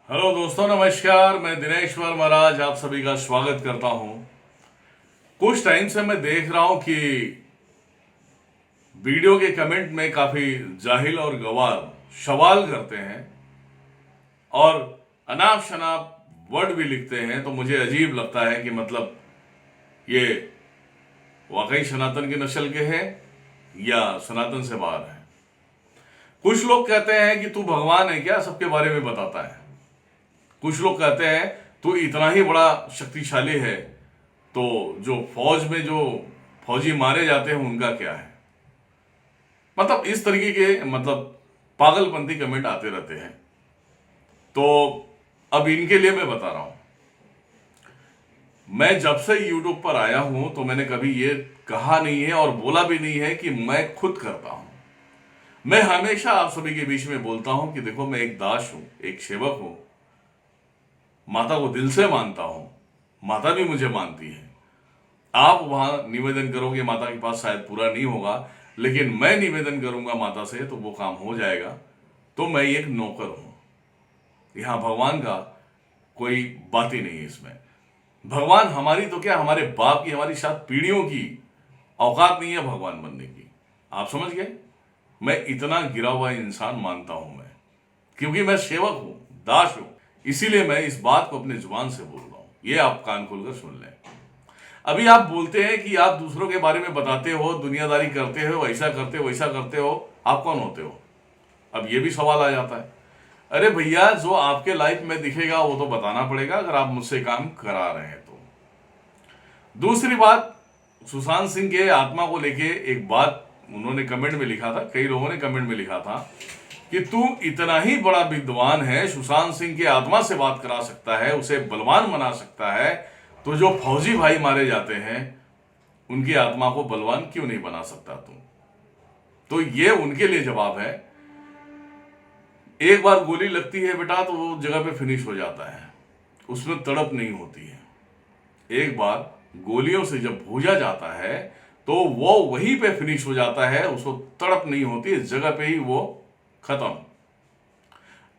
Hello दोस्तों, नमस्कार। मैं दिनेश्वर महाराज आप सभी का स्वागत करता हूं। कुछ टाइम से मैं देख रहा हूं कि वीडियो के कमेंट में काफी जाहिल और गवार सवाल करते हैं और अनाप शनाप वर्ड भी लिखते हैं। तो मुझे अजीब लगता है कि मतलब ये वाकई सनातन की नस्ल के हैं या सनातन से बाहर है। कुछ लोग कहते हैं कि तू भगवान है क्या, सबके बारे में बताता है। कुछ लोग कहते हैं तू इतना ही बड़ा शक्तिशाली है, तो जो फौज में जो फौजी मारे जाते हैं उनका क्या है। मतलब इस तरीके के पागलपंती कमेंट आते रहते हैं। तो अब इनके लिए मैं बता रहा हूं, मैं जब से यूट्यूब पर आया हूं तो मैंने कभी ये कहा नहीं है और बोला भी नहीं है कि मैं खुद करता हूं। मैं हमेशा आप सभी के बीच में बोलता हूं कि देखो, मैं एक दास हूं, एक सेवक हूं, माता को दिल से मानता हूं, माता भी मुझे मानती है। आप वहां निवेदन करोगे, माता के पास शायद पूरा नहीं होगा, लेकिन मैं निवेदन करूंगा माता से तो वो काम हो जाएगा। तो मैं एक नौकर हूं, यहां भगवान का कोई बात ही नहीं है इसमें। भगवान हमारी तो क्या, हमारे बाप की, हमारी 7 पीढ़ियों की औकात नहीं है भगवान बनने की। आप समझ गए। मैं इतना गिरा हुआ इंसान मानता हूं मैं, क्योंकि मैं सेवक हूं, दास हूं। इसीलिए मैं इस बात को अपने जुबान से बोल रहा हूं, ये आप कान खोलकर सुन लें। अभी आप बोलते हैं कि आप दूसरों के बारे में बताते हो, दुनियादारी करते हो, ऐसा करते हो, वैसा करते हो। आप कौन होते हो? अब ये भी सवाल आ जाता है। अरे भैया, जो आपके लाइफ में दिखेगा वो तो बताना पड़ेगा, अगर आप मुझसे काम करा रहे हैं तो। दूसरी बात, सुशांत सिंह के आत्मा को लेके एक बात उन्होंने कमेंट में लिखा था, कई लोगों ने कमेंट में लिखा था कि तू इतना ही बड़ा विद्वान है, सुशांत सिंह की आत्मा से बात करा सकता है, उसे बलवान बना सकता है, तो जो फौजी भाई मारे जाते हैं उनकी आत्मा को बलवान क्यों नहीं बना सकता तू? तो ये उनके लिए जवाब है। एक बार गोली लगती है बेटा तो वो जगह पे फिनिश हो जाता है, उसमें तड़प नहीं होती है। एक बार गोलियों से जब भूजा जाता है तो वो वहीं पे फिनिश हो जाता है, उसको तड़प नहीं होती, इस जगह पे ही वो खत्म।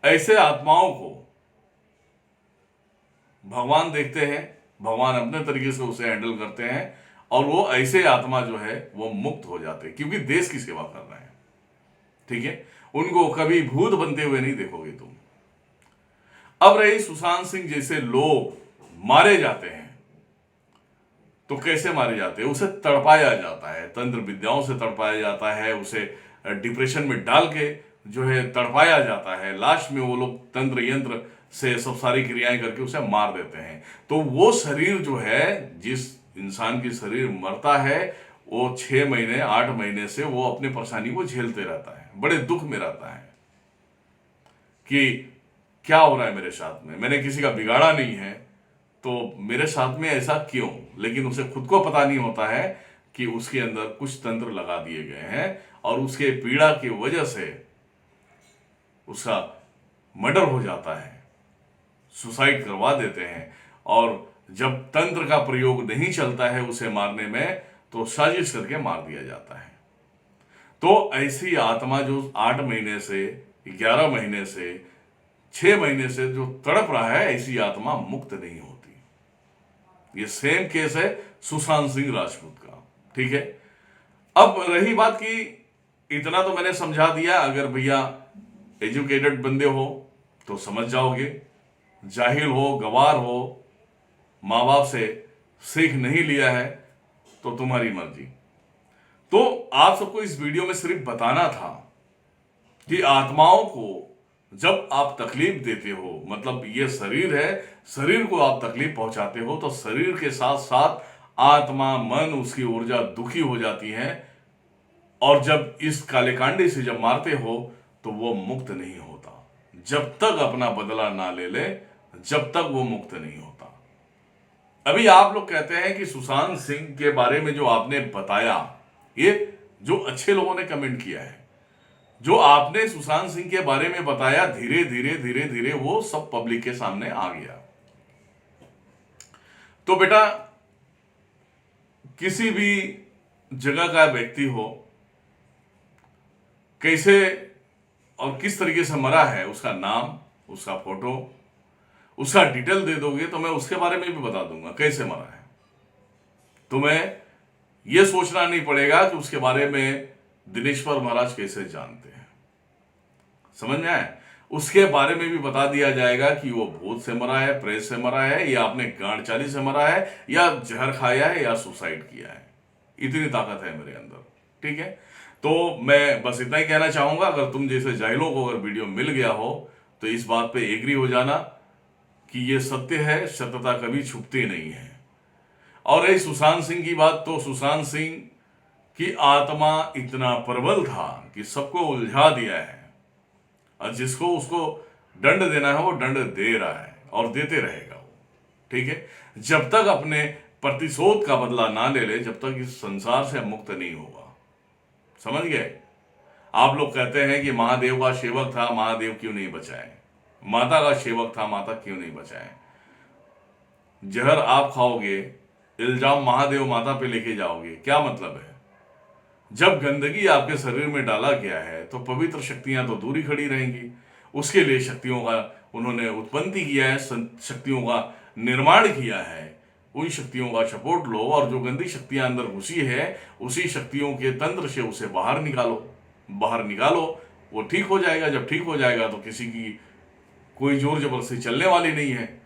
ऐसे आत्माओं को भगवान देखते हैं, भगवान अपने तरीके से उसे हैंडल करते हैं और वो ऐसे आत्मा जो है वो मुक्त हो जाते हैं, क्योंकि देश की सेवा कर रहे हैं। ठीक है, उनको कभी भूत बनते हुए नहीं देखोगे तुम। अब रही सुशांत सिंह जैसे लोग मारे जाते हैं, तो कैसे मारे जाते हैं? उसे तड़पाया जाता है, तंत्र विद्याओं से तड़पाया जाता है, उसे डिप्रेशन में डाल के जो है तड़पाया जाता है। लास्ट में वो लोग तंत्र यंत्र से सब सारी क्रियाएं करके उसे मार देते हैं। तो वो शरीर जो है, जिस इंसान की शरीर मरता है, वो 6 महीने 8 महीने से वो अपनी परेशानी को झेलते रहता है, बड़े दुख में रहता है कि क्या हो रहा है मेरे साथ में, मैंने किसी का बिगाड़ा नहीं है तो मेरे साथ में ऐसा क्यों। लेकिन उसे खुद को पता नहीं होता है कि उसके अंदर कुछ तंत्र लगा दिए गए हैं और उसके पीड़ा की वजह से उसका मर्डर हो जाता है, सुसाइड करवा देते हैं। और जब तंत्र का प्रयोग नहीं चलता है उसे मारने में, तो साजिश करके मार दिया जाता है। तो ऐसी आत्मा जो 8 महीने से, 11 महीने से, 6 महीने से जो तड़प रहा है, ऐसी आत्मा मुक्त नहीं होती। ये सेम केस है सुशांत सिंह राजपूत का। ठीक है, अब रही बात कि इतना तो मैंने समझा दिया। अगर भैया एजुकेटेड बंदे हो तो समझ जाओगे, जाहिल हो, गवार हो, माँ बाप से सीख नहीं लिया है तो तुम्हारी मर्जी। तो आप सबको इस वीडियो में सिर्फ बताना था कि आत्माओं को जब आप तकलीफ देते हो, मतलब ये शरीर है, शरीर को आप तकलीफ पहुंचाते हो, तो शरीर के साथ साथ आत्मा, मन, उसकी ऊर्जा दुखी हो जाती है। और जब इस कालेकांडी से जब मारते हो तो वो मुक्त नहीं होता। जब तक अपना बदला ना ले ले, जब तक वो मुक्त नहीं होता। अभी आप लोग कहते हैं कि सुशांत सिंह के बारे में जो आपने बताया, ये जो अच्छे लोगों ने कमेंट किया है, जो आपने सुशांत सिंह के बारे में बताया, धीरे धीरे धीरे धीरे वो सब पब्लिक के सामने आ गया। तो बेटा, किसी भी जगह का व्यक्ति हो, कैसे और किस तरीके से मरा है, उसका नाम, उसका फोटो उसका डिटेल दे दोगे तो मैं उसके बारे में भी बता दूंगा कैसे मरा है। तुम्हें यह सोचना नहीं पड़ेगा कि उसके बारे में दिनेश्वर महाराज कैसे जानते हैं। समझ में आए? उसके बारे में भी बता दिया जाएगा कि वो भूत से मरा है, प्रेत से मरा है, या आपने गांड चाली से मरा है, या जहर खाया है, या सुसाइड किया है। इतनी ताकत है मेरे अंदर। ठीक है, तो मैं बस इतना ही कहना चाहूंगा। अगर तुम जैसे जाहिलों को अगर वीडियो मिल गया हो तो इस बात पे एग्री हो जाना कि ये सत्य है, सत्यता कभी छुपती नहीं है। और रही सुशांत सिंह की बात, तो सुशांत सिंह की आत्मा इतना प्रबल था कि सबको उलझा दिया है, और जिसको उसको दंड देना है वो दंड दे रहा है और देते रहेगा वो। ठीक है, जब तक अपने प्रतिशोध का बदला ना ले ले, जब तक इस संसार से मुक्त नहीं होगा। समझ गए? आप लोग कहते हैं कि महादेव का सेवक था, महादेव क्यों नहीं बचाए? माता का सेवक था, माता क्यों नहीं बचाए? जहर आप खाओगे, इल्जाम महादेव माता पे लेके जाओगे, क्या मतलब है? जब गंदगी आपके शरीर में डाला गया है तो पवित्र शक्तियां तो दूरी खड़ी रहेंगी। उसके लिए शक्तियों का उन्होंने उत्पत्ति किया है, शक्तियों का निर्माण किया है। उन शक्तियों का सपोर्ट लो, और जो गंदी शक्तियां अंदर घुसी है उसी शक्तियों के तंत्र से उसे बाहर निकालो। बाहर निकालो, वो ठीक हो जाएगा। जब ठीक हो जाएगा तो किसी की कोई जोर जबरदस्ती चलने वाली नहीं है।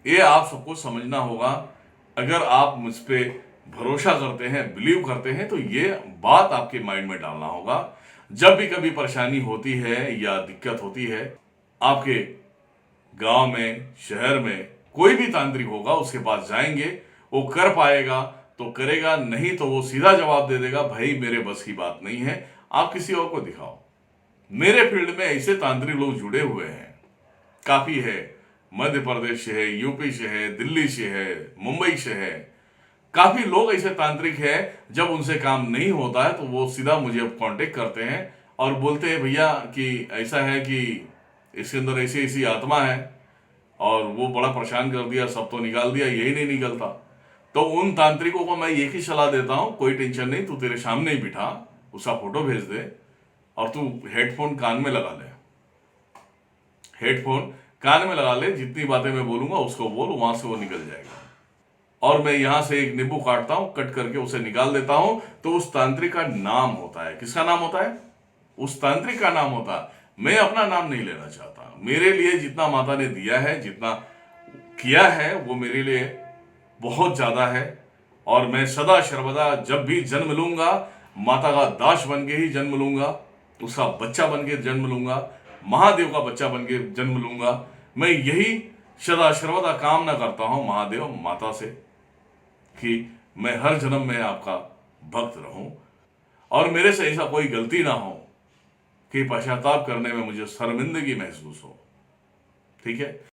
ये आप सबको समझना होगा। अगर आप मुझ पे भरोसा करते हैं, बिलीव करते हैं, तो ये बात आपके माइंड में डालना होगा। जब भी कभी परेशानी होती है या दिक्कत होती है, आपके गांव में, शहर में कोई भी तांत्रिक होगा, उसके पास जाएंगे, वो कर पाएगा तो करेगा, नहीं तो वो सीधा जवाब दे देगा, भाई मेरे बस की बात नहीं है, आप किसी और को दिखाओ। मेरे फील्ड में ऐसे तांत्रिक लोग जुड़े हुए हैं, काफी है। मध्य प्रदेश से है, यूपी से है, दिल्ली से है, मुंबई से है। काफी लोग ऐसे तांत्रिक है, जब उनसे काम नहीं होता है तो वो सीधा मुझे कांटेक्ट करते हैं और बोलते हैं भैया कि ऐसा है कि इसके अंदर ऐसी ऐसी आत्मा है और वो बड़ा परेशान कर दिया, सब तो निकाल दिया, यही नहीं निकलता। तो उन तांत्रिकों को मैं एक ही सलाह देता हूं, कोई टेंशन नहीं, तू तेरे सामने ही बिठा, उसका फोटो भेज दे और तू हेडफोन कान में लगा ले। हेडफोन कान में लगा ले, जितनी बातें मैं बोलूंगा उसको बोल, वहां से वो निकल जाएगा। और मैं यहां से एक नींबू काटता हूं, कट करके उसे निकाल देता हूं, तो उस तांत्रिक का नाम होता है। किसका नाम होता है? उस तांत्रिक का नाम होता है। मैं अपना नाम नहीं लेना चाहता। मेरे लिए जितना माता ने दिया है, जितना किया है, वो मेरे लिए बहुत ज्यादा है। और मैं सदा सर्वदा जब भी जन्म लूंगा, माता का दास बन के ही जन्म लूंगा, उसका बच्चा बन के जन्म लूंगा, महादेव का बच्चा बन के जन्म लूंगा। मैं यही सदा सर्वदा कामना करता हूं महादेव माता से कि मैं हर जन्म में आपका भक्त रहूं और मेरे से ऐसा कोई गलती ना हो कि पश्चाताप करने में मुझे शर्मिंदगी महसूस हो। ठीक है।